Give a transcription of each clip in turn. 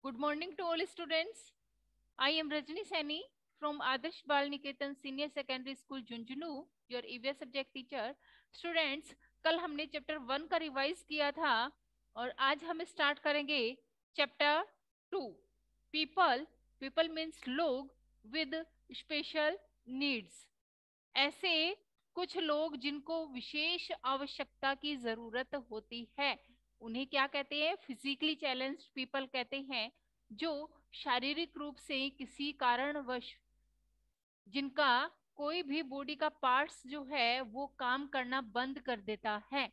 Good morning to all students. I am Rajni Saini from Adarsh Bal Niketan Senior Secondary School Junjunu, your EVS subject teacher. Students, कल हमने chapter 1 का revise किया था और आज हम स्टार्ट करेंगे चैप्टर 2. पीपल. पीपल मीन्स लोग विद स्पेशल नीड्स. ऐसे कुछ लोग जिनको विशेष आवश्यकता की जरूरत होती है, उन्हें क्या कहते हैं? फिजिकली चैलेंज्ड पीपल कहते हैं, जो शारीरिक रूप से किसी कारणवश जिनका कोई भी बॉडी का पार्ट्स जो है वो काम करना बंद कर देता है,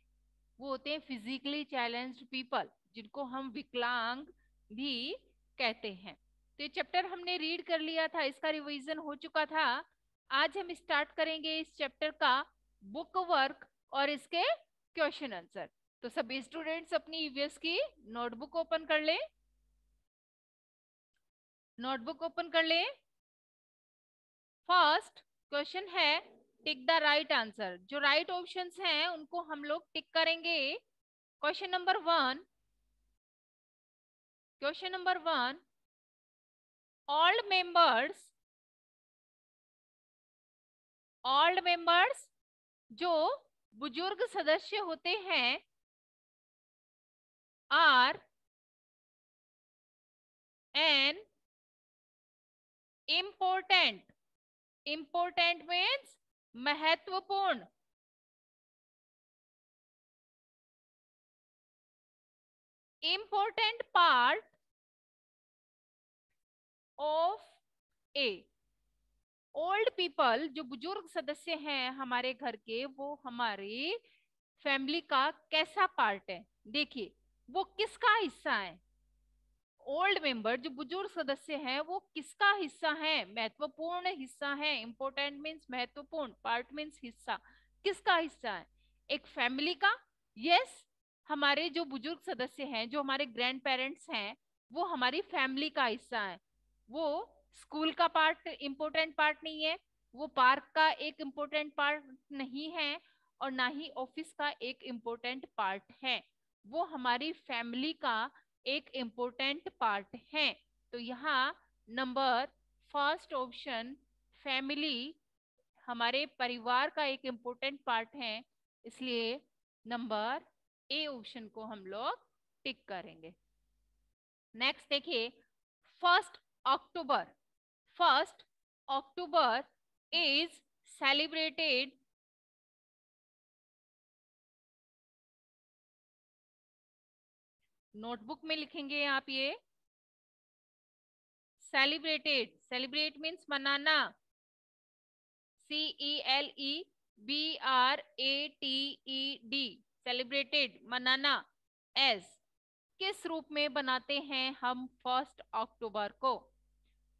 वो होते हैं फिजिकली चैलेंज्ड पीपल, जिनको हम विकलांग भी कहते हैं. तो ये चैप्टर हमने रीड कर लिया था, इसका रिवीजन हो चुका था. आज हम स्टार्ट करेंगे इस चैप्टर का बुक वर्क और इसके क्वेश्चन आंसर. तो सभी स्टूडेंट्स अपनी ईवीएस की नोटबुक ओपन कर लें. नोटबुक ओपन कर लें. फर्स्ट क्वेश्चन है टिक द राइट आंसर. जो राइट ऑप्शंस हैं उनको हम लोग टिक करेंगे. Question number 1. Question number 1. All members. All members जो बुजुर्ग सदस्य होते हैं are an important. Important means महत्वपूर्ण. Important part of a. Old people जो बुजुर्ग सदस्य हैं हमारे घर के, वो हमारी फैमिली का कैसा पार्ट है? देखिए, वो किसका हिस्सा है? ओल्ड मेंबर जो बुजुर्ग सदस्य हैं वो किसका हिस्सा है? महत्वपूर्ण हिस्सा है. इंपॉर्टेंट मीन्स महत्वपूर्ण, पार्ट मीन्स हिस्सा. किसका हिस्सा है? एक फैमिली का. यस, हमारे जो बुजुर्ग सदस्य हैं, जो हमारे ग्रैंड पेरेंट्स हैं, वो हमारी फैमिली का हिस्सा है. वो स्कूल का पार्ट, इंपॉर्टेंट पार्ट नहीं है. वो पार्क का एक इंपॉर्टेंट पार्ट नहीं है, और ना ही ऑफिस का एक इंपॉर्टेंट पार्ट है. वो हमारी फैमिली का एक इम्पोर्टेंट पार्ट है. तो यहाँ नंबर फर्स्ट ऑप्शन फैमिली हमारे परिवार का एक इम्पोर्टेंट पार्ट है, इसलिए नंबर ए ऑप्शन को हम लोग टिक करेंगे. नेक्स्ट देखिए, first October. First October is celebrated. Notebook में लिखेंगे आप ये. सेलिब्रेटेड. सेलिब्रेट मीन्स मनाना. CELEBRATED. सेलिब्रेटेड, मनाना. एस किस रूप में बनाते हैं हम फर्स्ट अक्टूबर को?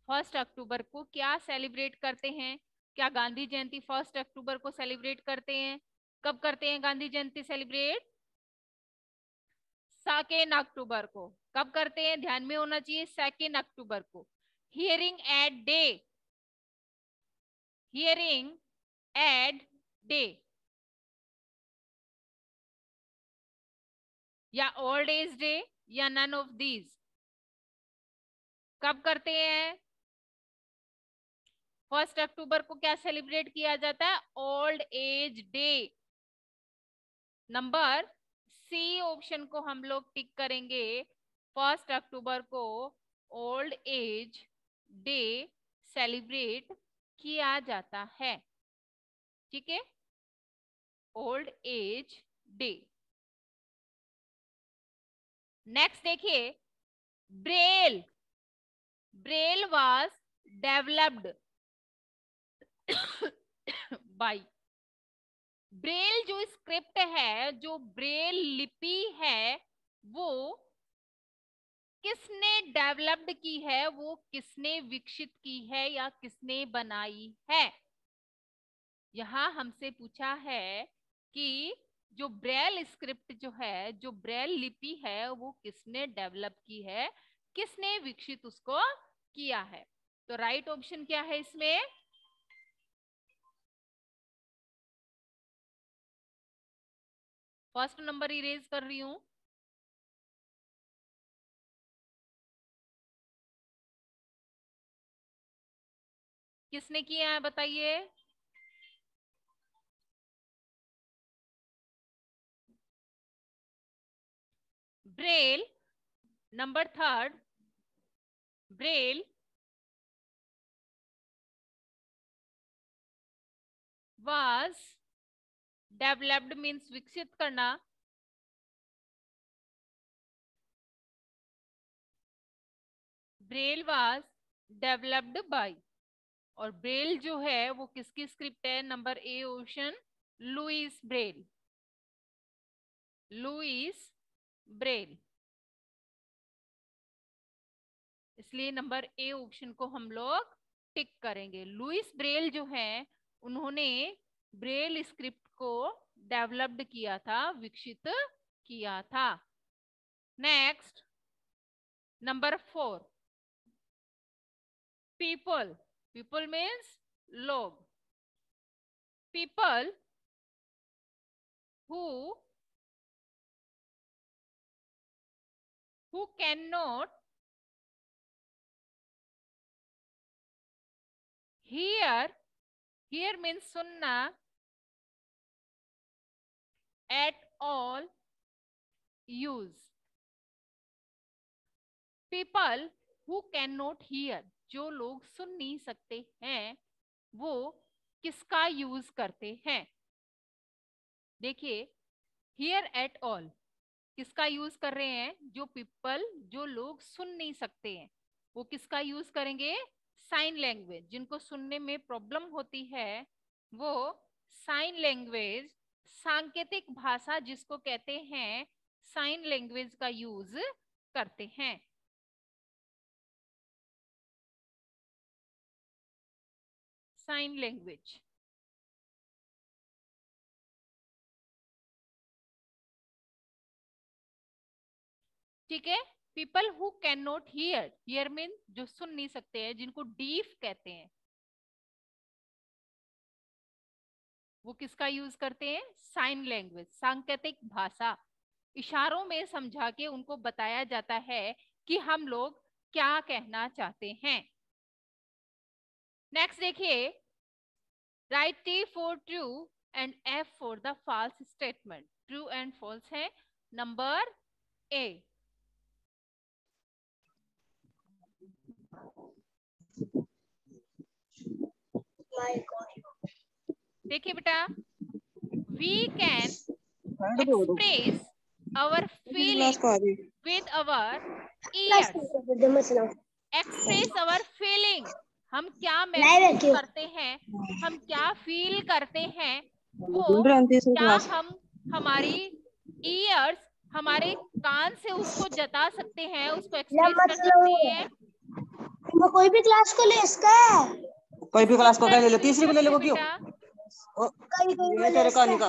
फर्स्ट अक्टूबर को क्या सेलिब्रेट करते हैं? क्या गांधी जयंती फर्स्ट अक्टूबर को सेलिब्रेट करते हैं? कब करते हैं गांधी जयंती सेलिब्रेट? 2 अक्टूबर को. कब करते हैं? ध्यान में होना चाहिए, 2 अक्टूबर को. Hearing aid day. Hearing aid day या ओल्ड एज डे या नन ऑफ दीज. कब करते हैं? फर्स्ट अक्टूबर को क्या सेलिब्रेट किया जाता है? Old age day. Number C option को हम लोग टिक करेंगे. फर्स्ट अक्टूबर को ओल्ड एज डे सेलिब्रेट किया जाता है. ठीक है, ओल्ड एज डे. नेक्स्ट देखिए, Braille. Braille was developed bye. Braille जो स्क्रिप्ट है, जो ब्रेल लिपि है, वो किसने डेवलप्ड की है? वो किसने विकसित की है या किसने बनाई है? यहां हमसे पूछा है कि जो ब्रेल स्क्रिप्ट जो है, जो ब्रेल लिपि है, वो किसने डेवलप की है, किसने विकसित उसको किया है? तो राइट ऑप्शन क्या है इसमें? फर्स्ट नंबर इरेज कर रही हूं. किसने किया है बताइए? Braille, number third, Braille was developed means विकसित करना, ब्रेल was developed by, और ब्रेल जो है वो किसकी स्क्रिप्ट है? Number A option, Louis Braille, Louis Braille. इसलिए नंबर ए ऑप्शन को हम लोग टिक करेंगे। लुइस ब्रेल जो है उन्होंने ब्रेल स्क्रिप्ट को डेवलप्ड किया था, विकसित किया था। Next, number 4, people, people means लोग, people who cannot hear, hear means सुनना, at all use, people who cannot hear, जो लोग सुन नहीं सकते हैं वो किसका यूज करते हैं? देखिए, हियर एट ऑल किसका यूज कर रहे हैं? जो पीपल, जो लोग सुन नहीं सकते हैं वो किसका यूज करेंगे? Sign language. जिनको सुनने में प्रॉब्लम होती है वो साइन लैंग्वेज, सांकेतिक भाषा जिसको कहते हैं, साइन लैंग्वेज का यूज करते हैं। साइन लैंग्वेज, ठीक है। People who can not hear, here mean जो सुन नहीं सकते हैं, जिनको डीफ कहते हैं, वो किसका यूज करते हैं? साइन लैंग्वेज, सांकेतिक भाषा। इशारों में समझा के उनको बताया जाता है कि हम लोग क्या कहना चाहते हैं। नेक्स्ट देखिए, write T for true and F for the false statement. True and false है नंबर ए। देखिए बेटा, we can express our feeling with our ears, express our feeling, हम क्या महसूस करते हैं, हम क्या फील करते हैं, वो क्या हम हमारी ईयर्स, हमारे कान से उसको जता सकते हैं, उसको एक्सप्रेस कर सकते हैं। कोई भी क्लास को ले, इसका कोई भी क्लास को ले लो, तीसरी को ले लो, क्यों तेरे कहानी का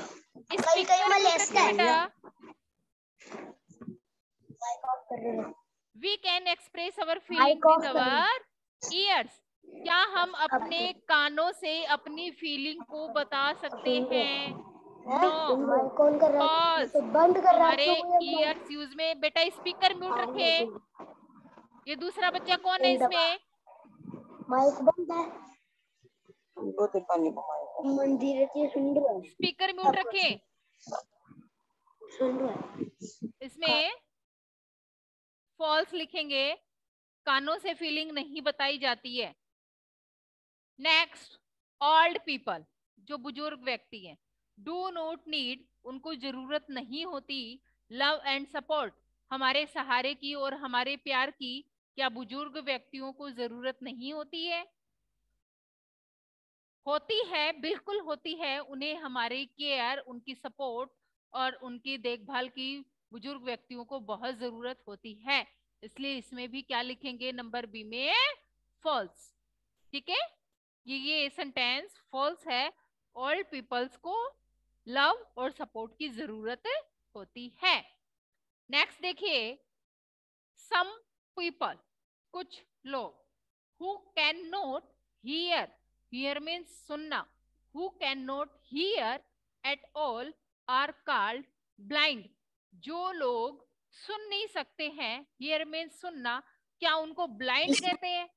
we can express our feeling with our ears, क्या हम अपने कानों से अपनी फीलिंग को बता सकते हैं? नो, पॉज, हमारे ईयर्स यूज में। बेटा स्पीकर म्यूट रखे। ये दूसरा बच्चा कौन है इसमें? माइक बंद है, मंदिर की सुन रहा है, स्पीकर म्यूट रखे। सुन रहा है। इसमें फॉल्स लिखेंगे, कानों से फीलिंग नहीं बताई जाती है। नेक्स्ट, ओल्ड पीपल, जो बुजुर्ग व्यक्ति हैं, डू नॉट नीड, उनको जरूरत नहीं होती, लव एंड सपोर्ट, हमारे सहारे की और हमारे प्यार की, क्या बुजुर्ग व्यक्तियों को जरूरत नहीं होती है? होती है, बिल्कुल होती है। उन्हें हमारी केयर, उनकी सपोर्ट और उनकी देखभाल की बुजुर्ग व्यक्तियों को बहुत जरूरत होती है। इसलिए इसमें भी क्या लिखेंगे? नंबर बी में फॉल्स, ठीक है। ये सेंटेंस फॉल्स है। ओल्ड पीपल्स को लव और सपोर्ट की जरूरत होती है। नेक्स्ट देखिए, सम पीपल, कुछ लोग, who can not hear, hear means सुनना, who can not hear at all are called blind, जो लोग सुन नहीं सकते हैं, हियर मीन्स सुनना, क्या उनको ब्लाइंड कहते हैं?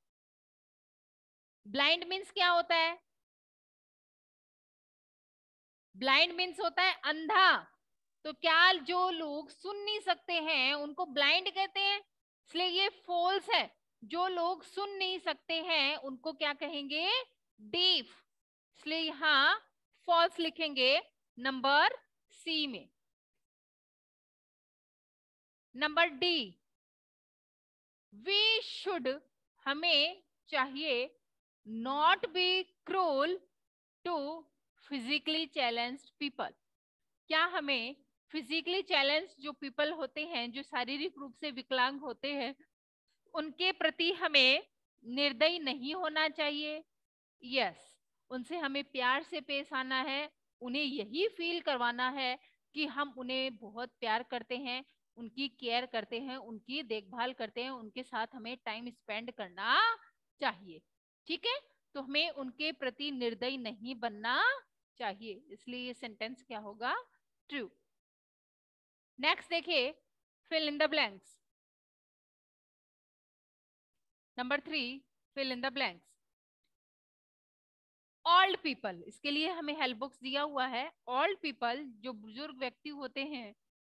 ब्लाइंड मीन्स क्या होता है? ब्लाइंड मीन्स होता है अंधा। तो क्या जो लोग सुन नहीं सकते हैं उनको ब्लाइंड कहते हैं? इसलिए ये फॉल्स है। जो लोग सुन नहीं सकते हैं उनको क्या कहेंगे? डीफ। इसलिए यहाँ फॉल्स लिखेंगे नंबर सी में। नंबर डी, वी शुड, हमें चाहिए, not be cruel to physically challenged people. क्या हमें फिजिकली चैलेंज जो पीपल होते हैं, जो शारीरिक रूप से विकलांग होते हैं, उनके प्रति हमें निर्दयी नहीं होना चाहिए? यस, उनसे हमें प्यार से पेश आना है। उन्हें यही फील करवाना है कि हम उन्हें बहुत प्यार करते हैं, उनकी केयर करते हैं, उनकी देखभाल करते हैं, उनके साथ हमें टाइम स्पेंड करना चाहिए। ठीक है, तो हमें उनके प्रति निर्दयी नहीं बनना चाहिए। इसलिए ये सेंटेंस क्या होगा? ट्रू। नेक्स्ट देखिए, fill in the blanks. Number 3, fill in the blanks. Old people, इसके लिए हमें हेल्प बुक्स दिया हुआ है। ओल्ड पीपल, जो बुजुर्ग व्यक्ति होते हैं,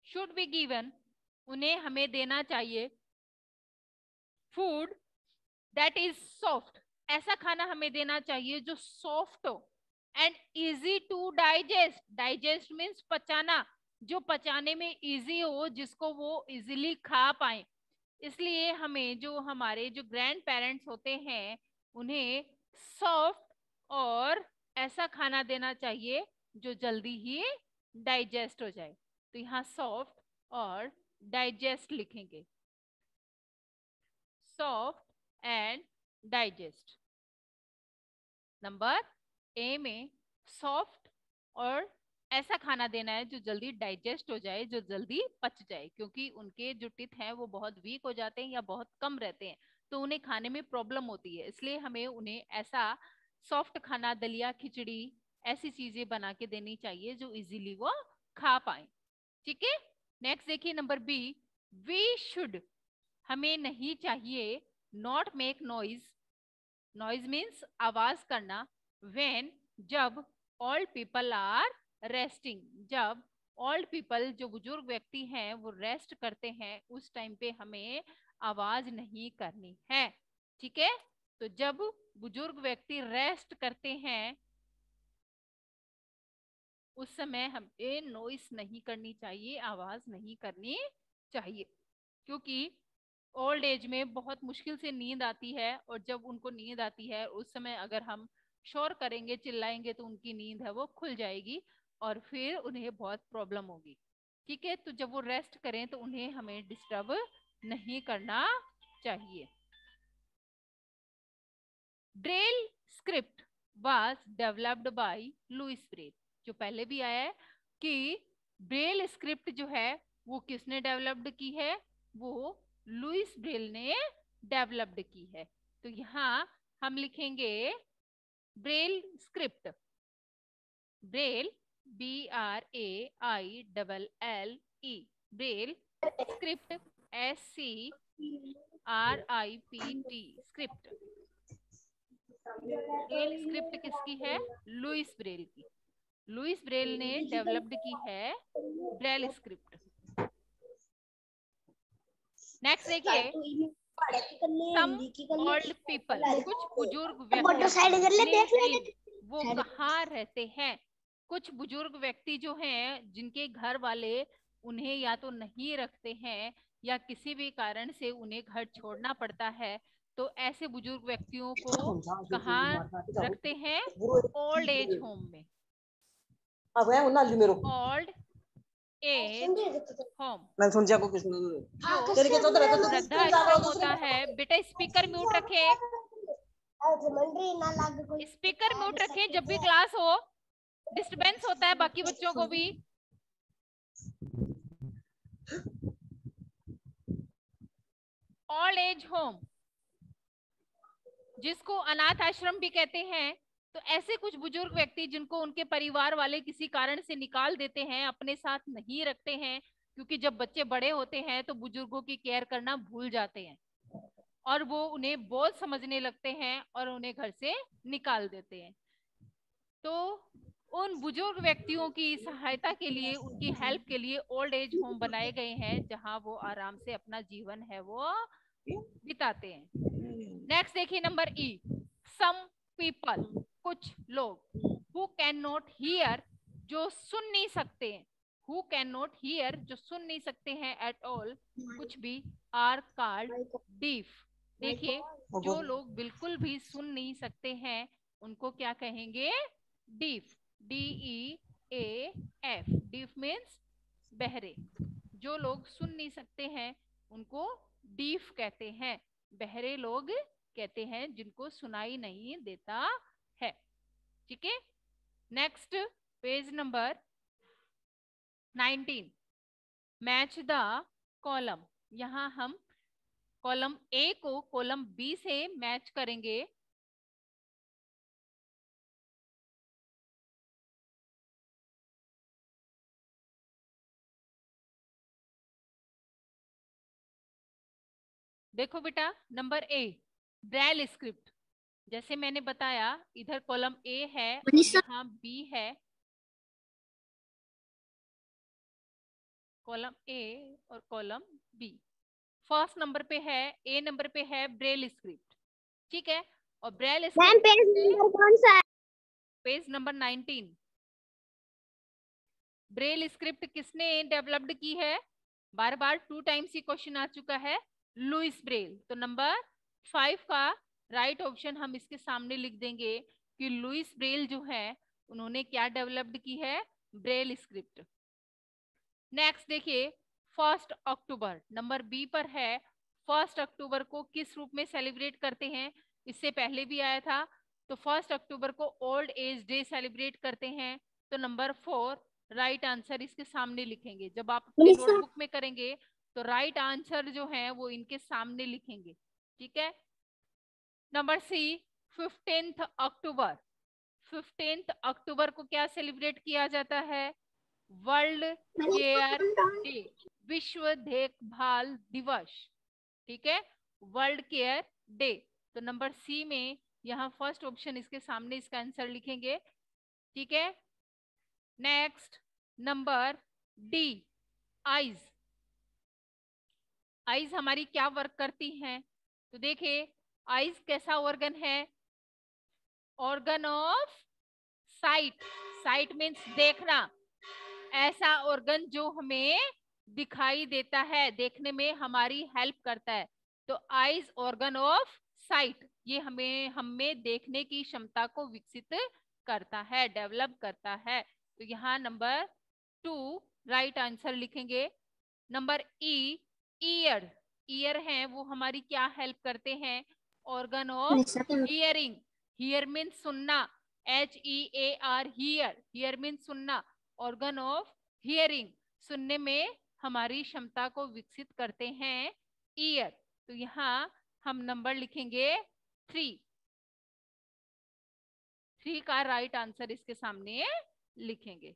शुड बी गिवन, उन्हें हमें देना चाहिए, फूड दैट इज सॉफ्ट, ऐसा खाना हमें देना चाहिए जो सॉफ्ट हो, and easy to digest. Digest means पचाना, जो पचाने में इजी हो, जिसको वो इजीली खा पाए। इसलिए हमें जो हमारे जो ग्रैंड पेरेंट्स होते हैं उन्हें सॉफ्ट और ऐसा खाना देना चाहिए जो जल्दी ही डाइजेस्ट हो जाए। तो यहाँ सॉफ्ट और डाइजेस्ट लिखेंगे, soft and digest. Number A में सॉफ्ट और ऐसा खाना देना है जो जल्दी डाइजेस्ट हो जाए, जो जल्दी पच जाए, क्योंकि उनके जो टीथ हैं वो बहुत वीक हो जाते हैं या बहुत कम रहते हैं, तो उन्हें खाने में प्रॉब्लम होती है। इसलिए हमें उन्हें ऐसा सॉफ्ट खाना, दलिया, खिचड़ी, ऐसी चीजें बना के देनी चाहिए जो इजीली वो खा पाए। ठीक है, नेक्स्ट देखिए नंबर बी, वी शुड, हमें नहीं चाहिए, not make noise, noise means आवाज करना, व्हेन, जब, ऑल्ड पीपल आर रेस्टिंग, जब ओल्ड पीपल, जो बुजुर्ग व्यक्ति हैं, वो रेस्ट करते हैं, उस टाइम पे हमें आवाज नहीं करनी है। ठीक है, तो जब बुजुर्ग व्यक्ति रेस्ट करते हैं उस समय हमें नॉइस नहीं करनी चाहिए, आवाज नहीं करनी चाहिए, क्योंकि ओल्ड एज में बहुत मुश्किल से नींद आती है, और जब उनको नींद आती है उस समय अगर हम शोर करेंगे, चिल्लाएंगे, तो उनकी नींद है वो खुल जाएगी और फिर उन्हें बहुत प्रॉब्लम होगी। ठीक है, तो जब वो रेस्ट करें तो उन्हें हमें डिस्टर्ब नहीं करना चाहिए। Braille script was developed by Louis Braille, जो पहले भी आया है कि ब्रेल स्क्रिप्ट जो है वो किसने डेवलप्ड की है? वो लुइस ब्रेल ने डेवलप्ड की है। तो यहाँ हम लिखेंगे Braille script, Braille BRAILLE, Braille script SCRIPT, script. Braille script किसकी है? लुइस ब्रेल की। लुइस ब्रेल ने डेवलप्ड की है ब्रेल स्क्रिप्ट। नेक्स्ट देखिए, सम ओल्ड पीपल, कुछ बुजुर्ग व्यक्ति, वो कहाँ रहते हैं? कुछ बुजुर्ग व्यक्ति जो हैं, जिनके घर वाले उन्हें या तो नहीं रखते हैं या किसी भी कारण से उन्हें घर छोड़ना पड़ता है, तो ऐसे बुजुर्ग व्यक्तियों को कहाँ रखते हैं? ओल्ड एज होम में। ओल्ड एज होम, जो वृद्धाश्रम होता है। बेटा स्पीकर म्यूट रखे, स्पीकर म्यूट रखें जब भी क्लास हो, डिस्टरबेंस होता है बाकी बच्चों को भी। ओल्ड एज होम, जिसको अनाथ आश्रम भी कहते हैं, तो ऐसे कुछ बुजुर्ग व्यक्ति जिनको उनके परिवार वाले किसी कारण से निकाल देते हैं, अपने साथ नहीं रखते हैं, क्योंकि जब बच्चे बड़े होते हैं तो बुजुर्गों की केयर करना भूल जाते हैं। और वो उन्हें बोझ समझने लगते हैं और उन्हें घर से निकाल देते हैं। तो उन बुजुर्ग व्यक्तियों की सहायता के लिए, उनकी हेल्प के लिए ओल्ड एज होम बनाए गए हैं, जहां वो आराम से अपना जीवन है वो बिताते हैं। नेक्स्ट देखिए नंबर ई, सम पीपल, कुछ लोग, हु कैन नॉट हियर, जो सुन नहीं सकते हैं, हु कैन नॉट हियर, जो सुन नहीं सकते हैं एट ऑल, कुछ भी, आर कॉल्ड डीफ। देखिए जो लोग बिल्कुल भी सुन नहीं सकते हैं उनको क्या कहेंगे, डीफ, DEAF, डीफ मीन्स बहरे। जो लोग सुन नहीं सकते हैं उनको डीफ कहते हैं, बहरे लोग कहते हैं जिनको सुनाई नहीं देता है। ठीक है, next page number 19, match the column. यहां हम कॉलम ए को कॉलम बी से मैच करेंगे। देखो बेटा, नंबर ए, ब्रेल स्क्रिप्ट। जैसे मैंने बताया इधर कॉलम ए है और यहाँ बी है, कॉलम ए और कॉलम बी। फर्स्ट नंबर पे है, ए नंबर पे है ब्रेल स्क्रिप्ट, ठीक है। और ब्रेल मैम पेज नंबर कौन सा है? Page number 19। ब्रेल स्क्रिप्ट किसने डेवलप्ड की है? बार बार 2 टाइम्स ही क्वेश्चन आ चुका है, लुइस ब्रेल। तो नंबर 5 का राइट ऑप्शन हम इसके सामने लिख देंगे कि लुइस ब्रेल जो है उन्होंने क्या डेवलप्ड की है, ब्रेल स्क्रिप्ट। नेक्स्ट देखिए, 1 अक्टूबर, नंबर बी पर है। 1 अक्टूबर को किस रूप में सेलिब्रेट करते हैं? इससे पहले भी आया था। तो 1 अक्टूबर को ओल्ड एज डे सेलिब्रेट करते हैं। तो नंबर 4 राइट आंसर इसके सामने लिखेंगे। जब आप अपने नोटबुक में करेंगे तो राइट आंसर जो है वो इनके सामने लिखेंगे, ठीक है। नंबर सी, 15 अक्टूबर। 15 अक्टूबर को क्या सेलिब्रेट किया जाता है? वर्ल्ड केयर डे, विश्व देखभाल दिवस, ठीक है, वर्ल्ड केयर डे। तो नंबर सी में यहाँ फर्स्ट ऑप्शन इसके सामने इसका आंसर लिखेंगे, ठीक है। Next number D, eyes. Eyes हमारी क्या वर्क करती हैं? तो देखिए आईज कैसा ऑर्गन है? Organ of site. Site means देखना, ऐसा ऑर्गन जो हमें दिखाई देता है, देखने में हमारी हेल्प करता है। तो आईज ऑर्गन ऑफ साइट, ये हमें देखने की क्षमता को विकसित करता है, डेवलप करता है। तो यहाँ नंबर 2 राइट आंसर लिखेंगे। नंबर ई, ईयर। ईयर हैं वो हमारी क्या हेल्प करते हैं? Organ of hearing. Here means सुनना, HEAR, हियर, हियर मीन्स सुनना। ऑर्गन ऑफ हियरिंग, सुनने में हमारी क्षमता को विकसित करते हैं ईयर। तो यहाँ हम नंबर लिखेंगे 3। 3 का राइट आंसर इसके सामने लिखेंगे।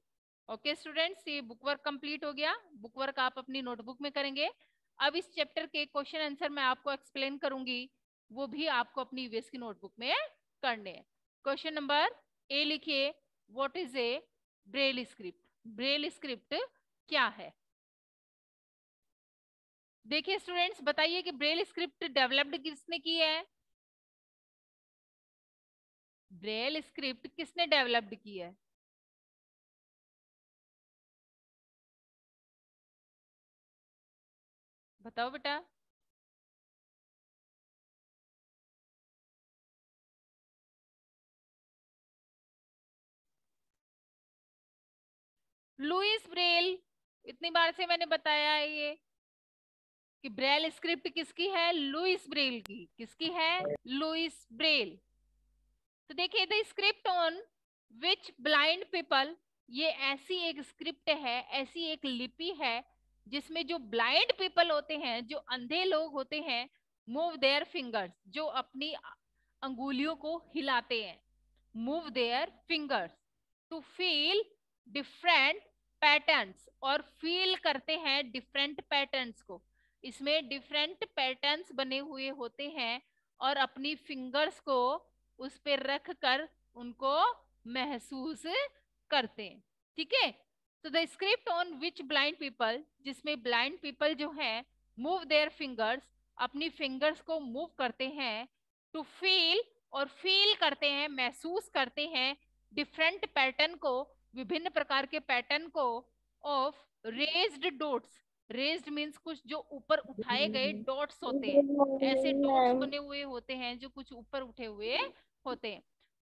ओके स्टूडेंट्स, ये बुक वर्क कंप्लीट हो गया। बुक वर्क आप अपनी नोटबुक में करेंगे। अब इस चैप्टर के क्वेश्चन आंसर मैं आपको एक्सप्लेन करूंगी, वो भी आपको अपनी यूएस की नोटबुक में करने हैं। क्वेश्चन नंबर ए लिखिए, what is a Braille script? Braille script क्या है? देखिए स्टूडेंट्स, बताइए कि ब्रेल स्क्रिप्ट डेवलप्ड किसने की है? ब्रेल स्क्रिप्ट किसने डेवलप्ड की है? बताओ बेटा। Louis Braille. इतनी बार से मैंने बताया है ये कि ब्रेल स्क्रिप्ट किसकी है? लुइस ब्रेल की। किसकी है? Louis Braille. तो देखिए, the script on which blind people, ये ऐसी एक स्क्रिप्ट है, ऐसी एक लिपि है जिसमें जो ब्लाइंड पीपल होते हैं, जो अंधे लोग होते हैं, मूव देयर फिंगर्स, जो अपनी अंगुलियों को हिलाते हैं, move their fingers to feel different patterns, और फील करते हैं डिफरेंट पैटर्न्स को। इसमें डिफरेंट पैटर्न्स बने हुए होते हैं और अपनी फिंगर्स को उस पे रख कर उनको महसूस करते हैं। ठीक है, तो the script on which blind people, जिसमें ब्लाइंड पीपल जो है मूव देयर फिंगर्स, अपनी फिंगर्स को मूव करते हैं, टू फील, और फील करते हैं, महसूस करते हैं, डिफरेंट पैटर्न को, विभिन्न प्रकार के पैटर्न को, of raised dots, raised means कुछ जो ऊपर उठाए गए डॉट्स होते हैं, ऐसे डॉट्स बने हुए होते हैं जो कुछ ऊपर उठे हुए होते हैं,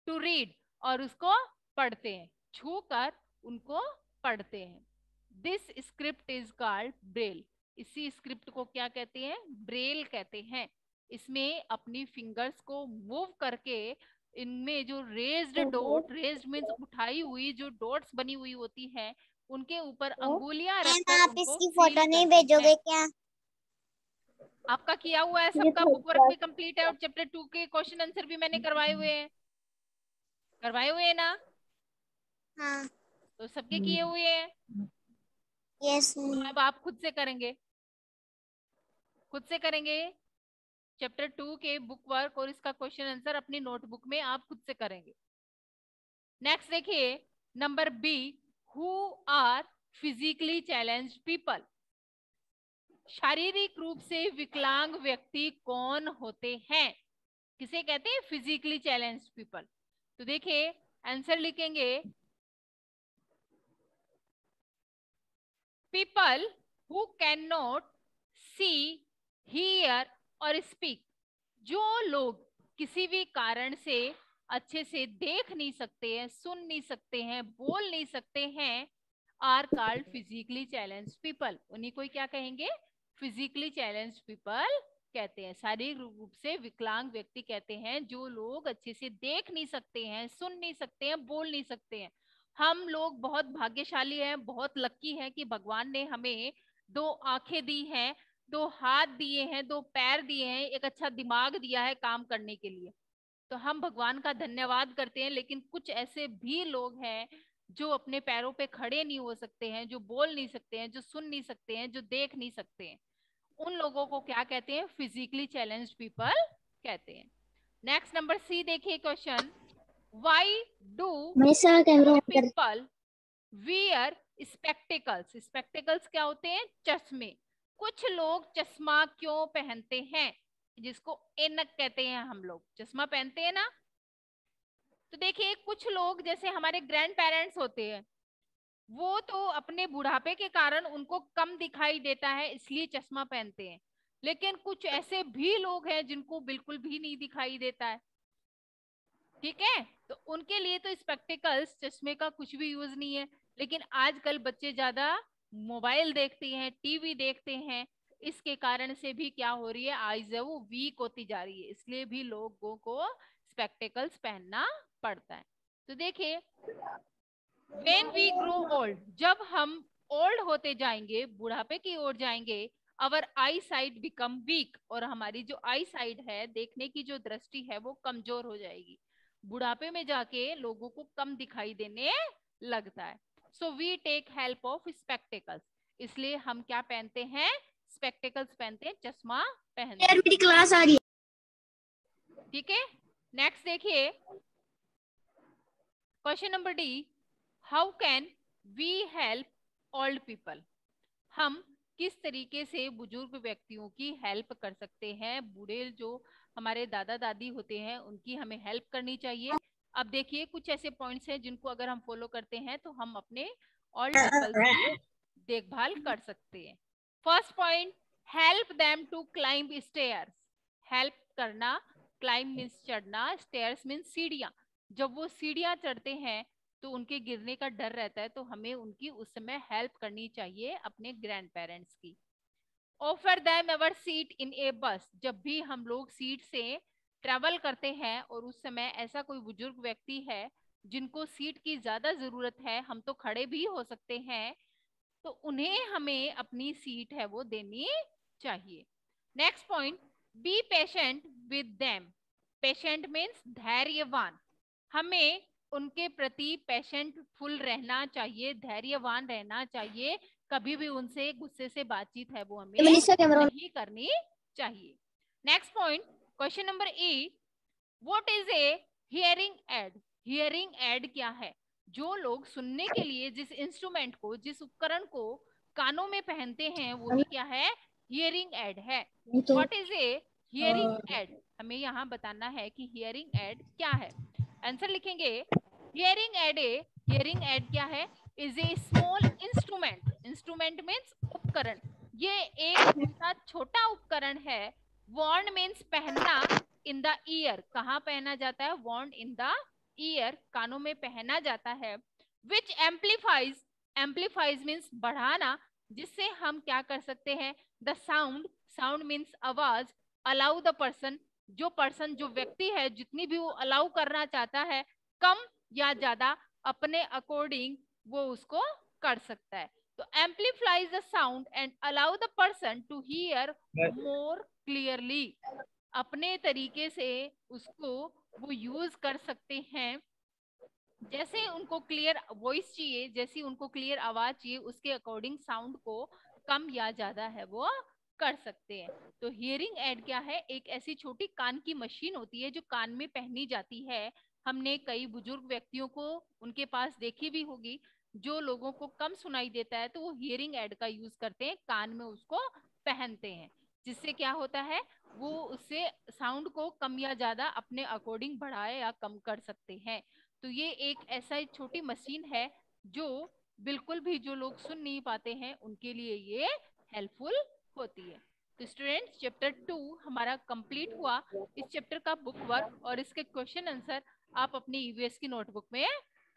टू रीड, और उसको पढ़ते हैं, छू कर उनको पढ़ते हैं। This script is called Braille, इसी स्क्रिप्ट को क्या कहते हैं, ब्रेल कहते हैं। इसमें अपनी फिंगर्स को मूव करके इनमें जो रेज्ड डॉट, रेज्ड मीन्स उठाई हुई जो डॉट्स बनी हुई होती है, उनके ऊपर अंगुलियां रखकर आप उनको इसकी फील फोटो नहीं करते भेजोगे हैं। क्या? आपका किया हुआ है, सबका बुक वर्क भी कंप्लीट है और चैप्टर 2 के क्वेश्चन आंसर भी मैंने करवाए हुए हैं, करवाए हुए हैं ना? हाँ। तो सबके किए हुए हैं। यस। तो अब आप खुद से करेंगे, खुद से करेंगे चैप्टर 2 के बुक वर्क और इसका क्वेश्चन आंसर अपनी नोटबुक में आप खुद से करेंगे। नेक्स्ट देखिए number B, who are physically challenged people, शारीरिक रूप से विकलांग व्यक्ति कौन होते हैं, किसे कहते हैं फिजिकली चैलेंज्ड पीपल। तो देखिए आंसर लिखेंगे, people who cannot see, hear और speak, जो लोग किसी भी कारण से अच्छे से देख नहीं सकते हैं, सुन नहीं सकते हैं, बोल नहीं सकते हैं, are called physically challenged people, उन्हीं को क्या कहेंगे, फिजिकली चैलेंज्ड पीपल कहते हैं। शारीरिक रूप से विकलांग व्यक्ति कहते हैं जो लोग अच्छे से देख नहीं सकते हैं, सुन नहीं सकते हैं, बोल नहीं सकते हैं। हम लोग बहुत भाग्यशाली हैं, बहुत लकी हैं कि भगवान ने हमें 2 आंखें दी हैं, 2 हाथ दिए हैं, 2 पैर दिए हैं, एक अच्छा दिमाग दिया है काम करने के लिए, तो हम भगवान का धन्यवाद करते हैं। लेकिन कुछ ऐसे भी लोग हैं जो अपने पैरों पे खड़े नहीं हो सकते हैं, जो बोल नहीं सकते हैं, जो सुन नहीं सकते हैं, जो देख नहीं सकते हैं, उन लोगों को क्या कहते हैं, फिजिकली चैलेंज्ड पीपल कहते हैं। नेक्स्ट नंबर सी देखिए question, why do people wear spectacles, spectacles क्या होते हैं, चश्मे, कुछ लोग चश्मा क्यों पहनते हैं, जिसको ऐनक कहते हैं, हम लोग चश्मा पहनते हैं ना। तो देखिए कुछ लोग जैसे हमारे ग्रैंड पेरेंट्स होते हैं, वो तो अपने बुढ़ापे के कारण उनको कम दिखाई देता है इसलिए चश्मा पहनते हैं, लेकिन कुछ ऐसे भी लोग हैं जिनको बिल्कुल भी नहीं दिखाई देता है, ठीक है, तो उनके लिए तो स्पेक्टिकल्स, चश्मे का कुछ भी यूज नहीं है। लेकिन आजकल बच्चे ज्यादा मोबाइल देखते हैं, टीवी देखते हैं, इसके कारण से भी क्या हो रही है, आईज है वो वीक होती जा रही है, इसलिए भी लोगों को स्पेक्टिकल्स पहनना पड़ता है। तो देखिए when we grow old, जब हम ओल्ड होते जाएंगे, बुढ़ापे की ओर जाएंगे, अवर आई साइट बिकम वीक, और हमारी जो आई साइट है, देखने की जो दृष्टि है वो कमजोर हो जाएगी, बुढ़ापे में जाके लोगों को कम दिखाई देने लगता है। So we take help of spectacles, इसलिए हम क्या पहनते हैं, स्पेक्टिकल्स पहनते हैं, चश्मा पहनते हैं। मेरी क्लास आ रही है। ठीक है, नेक्स्ट देखिए question number D, how can we help old people, हम किस तरीके से बुजुर्ग व्यक्तियों की हेल्प कर सकते हैं, बूढ़े जो हमारे दादा दादी होते हैं उनकी हमें हेल्प करनी चाहिए। अब देखिए कुछ ऐसे पॉइंट्स हैं जिनको अगर हम फॉलो करते हैं तो हम अपने ओल्ड पीपल्स की देखभाल कर सकते हैं। First point, help them to climb stairs, help करना, क्लाइंब मीन्स चढ़ना, स्टेयर्स मीन्स सीढ़ियां, जब वो सीढ़ियां चढ़ते हैं तो उनके गिरने का डर रहता है, तो हमें उनकी उस समय हेल्प करनी चाहिए अपने ग्रैंड पेरेंट्स की। ऑफर देम अवर सीट इन ए बस, जब भी हम लोग सीट से ट्रेवल करते हैं और उस समय ऐसा कोई बुजुर्ग व्यक्ति है जिनको सीट की ज्यादा जरूरत है, हम तो खड़े भी हो सकते हैं, तो उन्हें हमें अपनी सीट है वो देनी चाहिए। Next point, be patient with them, patient means धैर्यवान, हमें उनके प्रति पेशेंटफुल रहना चाहिए, धैर्यवान रहना चाहिए, कभी भी उनसे गुस्से से बातचीत है वो हमें नहीं करनी चाहिए। Next point, question number A, what is a hearing aid? Hearing aid क्या है? जो लोग सुनने के लिए जिस इंस्ट्रूमेंट को, जिस उपकरण को कानों में पहनते हैं वही क्या है? हियरिंग एड है। What is a hearing aid? हमें यहाँ बताना है कि हियरिंग एड क्या है। आंसर लिखेंगे, हियरिंग एड हियरिंग एड क्या है? Is a small instrument, instrument means उपकरण, ये एक ऐसा छोटा उपकरण है। वॉर्न मीन्स पहनना, इन द ईयर, कहाँ पहना जाता है? वॉर्न इन द ईयर, कानों में पहना जाता है। विच एम्पलीफाइज, एम्पलीफाइज मीन्स बढ़ाना, जिससे हम क्या कर सकते हैं? द साउंड, साउंड मीन्स आवाज, अलाउ द पर्सन, जो पर्सन, जो व्यक्ति है, जितनी भी वो अलाउ करना चाहता है, कम या ज्यादा अपने अकॉर्डिंग वो उसको कर सकता है। तो amplifies the sound and allow the person to hear more clearly, अपने तरीके से उसको वो यूज कर सकते हैं। जैसे उनको क्लियर वॉइस चाहिए, जैसी उनको क्लियर आवाज चाहिए, उसके अकॉर्डिंग साउंड को कम या ज्यादा है वो कर सकते हैं। तो हियरिंग एड क्या है? एक ऐसी छोटी कान की मशीन होती है जो कान में पहनी जाती है। हमने कई बुजुर्ग व्यक्तियों को उनके पास देखी भी होगी, जो लोगों को कम सुनाई देता है तो वो हियरिंग एड का यूज करते हैं, कान में उसको पहनते हैं, जिससे क्या होता है? वो उससे साउंड को कम या ज्यादा अपने अकॉर्डिंग बढ़ाए या कम कर सकते हैं। तो ये एक ऐसा छोटी मशीन है जो बिल्कुल भी जो लोग सुन नहीं पाते हैं उनके लिए ये हेल्पफुल होती है। तो स्टूडेंट्स, चैप्टर 2 हमारा कंप्लीट हुआ। इस चैप्टर का बुक वर्क और इसके क्वेश्चन आंसर आप अपनी ईवीएस की नोटबुक में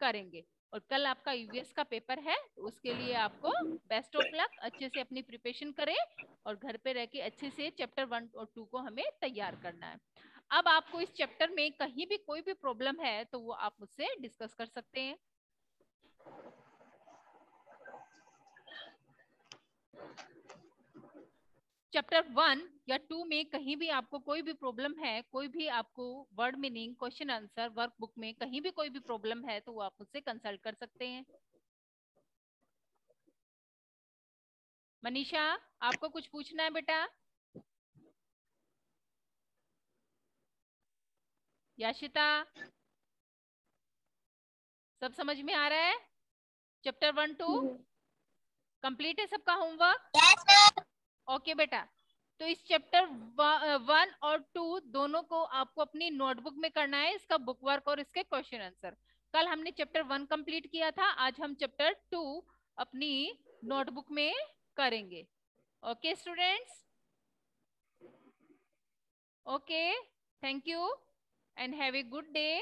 करेंगे। और कल आपका ईवीएस का पेपर है, तो उसके लिए आपको बेस्ट ऑफ लक, अच्छे से अपनी प्रिपरेशन करें और घर पे रह के अच्छे से चैप्टर 1 और 2 को हमें तैयार करना है। अब आपको इस चैप्टर में कहीं भी कोई भी प्रॉब्लम है तो वो आप मुझसे डिस्कस कर सकते हैं। चैप्टर 1 या 2 में कहीं भी आपको कोई भी प्रॉब्लम है, कोई भी आपको word meaning, question answer, workbook में कहीं भी कोई भी प्रॉब्लम है तो वो आप मुझसे कंसल्ट कर सकते हैं। मनीषा, आपको कुछ पूछना है बेटा? याशिता, सब समझ में आ रहा है? चैप्टर 1 2 कंप्लीट है सबका होमवर्क? ओके बेटा, तो इस चैप्टर 1 और 2 दोनों को आपको अपनी नोटबुक में करना है, इसका बुक वर्क और इसके क्वेश्चन आंसर। कल हमने चैप्टर 1 कंप्लीट किया था, आज हम चैप्टर 2 अपनी नोटबुक में करेंगे। Okay students, okay, thank you and have a good day.